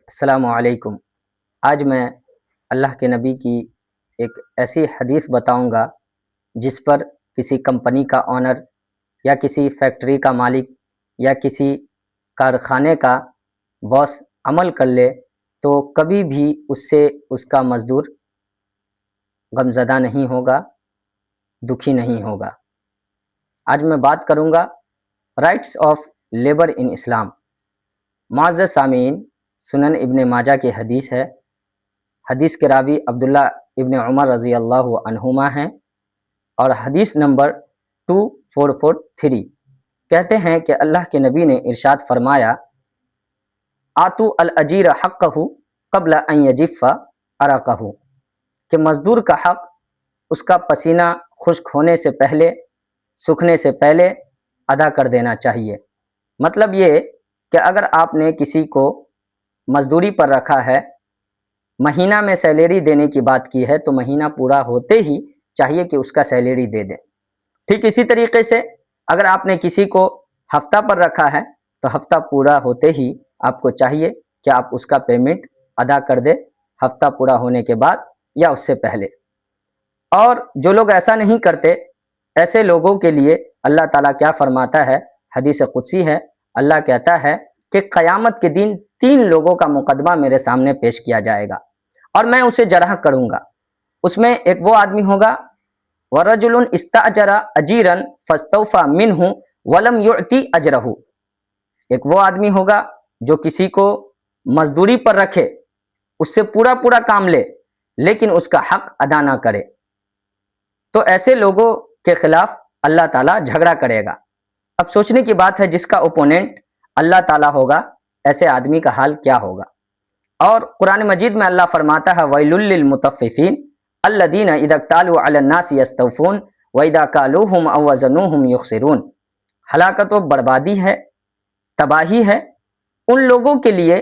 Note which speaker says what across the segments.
Speaker 1: السلام علیکم۔ آج میں اللہ کے نبی کی ایک ایسی حدیث بتاؤں گا جس پر کسی کمپنی کا آنر یا کسی فیکٹری کا مالک یا کسی کارخانے کا باس عمل کر لے تو کبھی بھی اس سے اس کا مزدور غمزدہ نہیں ہوگا، دکھی نہیں ہوگا۔ آج میں بات کروں گا رائٹس آف لیبر ان اسلام۔ معزز سامعین، سنن ابن ماجہ کی حدیث ہے۔ حدیث کے راوی عبداللہ ابن عمر رضی اللہ عنہما ہیں اور حدیث نمبر 2443 کہتے ہیں کہ اللہ کے نبی نے ارشاد فرمایا، آتو الاجیر حقہ قبل ان یجف عرقہ، کہ مزدور کا حق اس کا پسینہ خشک ہونے سے پہلے، سوکھنے سے پہلے ادا کر دینا چاہیے۔ مطلب یہ کہ اگر آپ نے کسی کو مزدوری پر رکھا ہے، مہینہ میں سیلری دینے کی بات کی ہے تو مہینہ پورا ہوتے ہی چاہیے کہ اس کا سیلری دے دیں۔ ٹھیک اسی طریقے سے اگر آپ نے کسی کو ہفتہ پر رکھا ہے تو ہفتہ پورا ہوتے ہی آپ کو چاہیے کہ آپ اس کا پیمنٹ ادا کر دیں، ہفتہ پورا ہونے کے بعد یا اس سے پہلے۔ اور جو لوگ ایسا نہیں کرتے، ایسے لوگوں کے لیے اللہ تعالیٰ کیا فرماتا ہے؟ حدیث قدسی ہے، اللہ کہتا ہے کہ قیامت کے دن 3 لوگوں کا مقدمہ میرے سامنے پیش کیا جائے گا اور میں اسے جرح کروں گا۔ اس میں ایک وہ آدمی ہوگا وَرَجُلٌ اسْتَأْجَرَ أَجِيرًا فَاسْتَوْفَى مِنْهُ وَلَمْ يُعْتِ أَجْرَهُ، ایک وہ آدمی ہوگا جو کسی کو مزدوری پر رکھے، اس سے پورا کام لے لیکن اس کا حق ادا نہ کرے، تو ایسے لوگوں کے خلاف اللہ تعالیٰ جھگڑا کرے گا۔ اب سوچنے کی بات ہے، جس کا اوپوننٹ اللہ تعالیٰ ہوگا، ایسے آدمی کا حال کیا ہوگا؟ اور قرآن مجید میں اللہ فرماتا ہے وَيْلٌ لِّلْمُطَفِّفِينَ الَّذِينَ إِذَا اكْتَالُوا عَلَى النَّاسِ يَسْتَوْفُونَ وَإِذَا كَالُوهُمْ أَوْ وَزَنُوهُمْ يُخْسِرُونَ۔ ہلاکت و بربادی ہے، تباہی ہے ان لوگوں کے لیے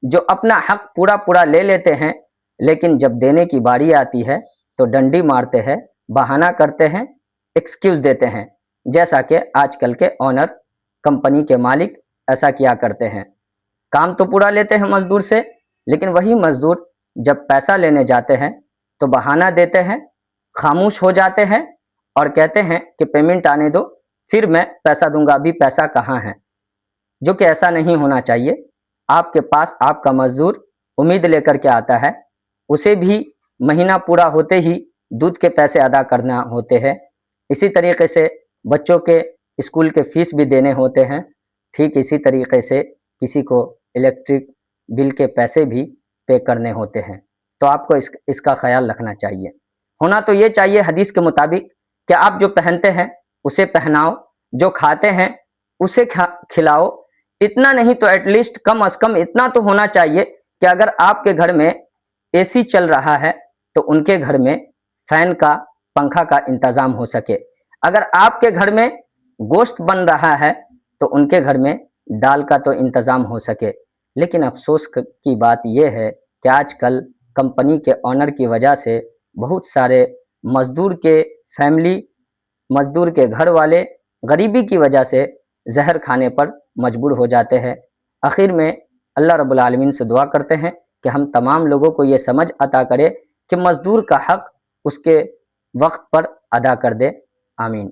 Speaker 1: جو اپنا حق پورا لے لیتے ہیں لیکن جب دینے کی باری آتی ہے تو ڈنڈی مارتے ہیں، بہانہ کرتے ہیں، ایکسکیوز دیتے ہیں، جیسا کہ آج کل کے آنر، کمپنی کے مالک ایسا کیا کرتے ہیں۔ کام تو پورا لیتے ہیں مزدور سے، لیکن وہی مزدور جب پیسہ لینے جاتے ہیں تو بہانہ دیتے ہیں، خاموش ہو جاتے ہیں اور کہتے ہیں کہ پیمنٹ آنے دو پھر میں پیسہ دوں گا، ابھی پیسہ کہاں ہے؟ جو کہ ایسا نہیں ہونا چاہیے۔ آپ کے پاس آپ کا مزدور امید لے کر کے آتا ہے، اسے بھی مہینہ پورا ہوتے ہی دودھ کے پیسے ادا کرنا ہوتے ہیں، اسی طریقے سے بچوں کے اسکول کے فیس بھی دینے ہوتے ہیں، ٹھیک اسی طریقے سے کسی کو الیکٹرک بل کے پیسے بھی پے کرنے ہوتے ہیں۔ تو آپ کو اس کا خیال رکھنا چاہیے۔ ہونا تو یہ چاہیے حدیث کے مطابق کہ آپ جو پہنتے ہیں اسے پہناؤ، جو کھاتے ہیں اسے کھلاؤ، اتنا نہیں تو ایٹ لیسٹ کم از کم اتنا تو ہونا چاہیے کہ اگر آپ کے گھر میں اے سی چل رہا ہے تو ان کے گھر میں فین کا، پنکھا کا انتظام ہو سکے۔ اگر آپ کے گھر میں گوشت بن رہا ہے تو ان کے گھر میں دال کا تو انتظام ہو سکے۔ لیکن افسوس کی بات یہ ہے کہ آج کل کمپنی کے آنر کی وجہ سے بہت سارے مزدور کے فیملی، مزدور کے گھر والے غریبی کی وجہ سے زہر کھانے پر مجبور ہو جاتے ہیں۔ آخر میں اللہ رب العالمین سے دعا کرتے ہیں کہ ہم تمام لوگوں کو یہ سمجھ عطا کرے کہ مزدور کا حق اس کے وقت پر ادا کر دے۔ آمین۔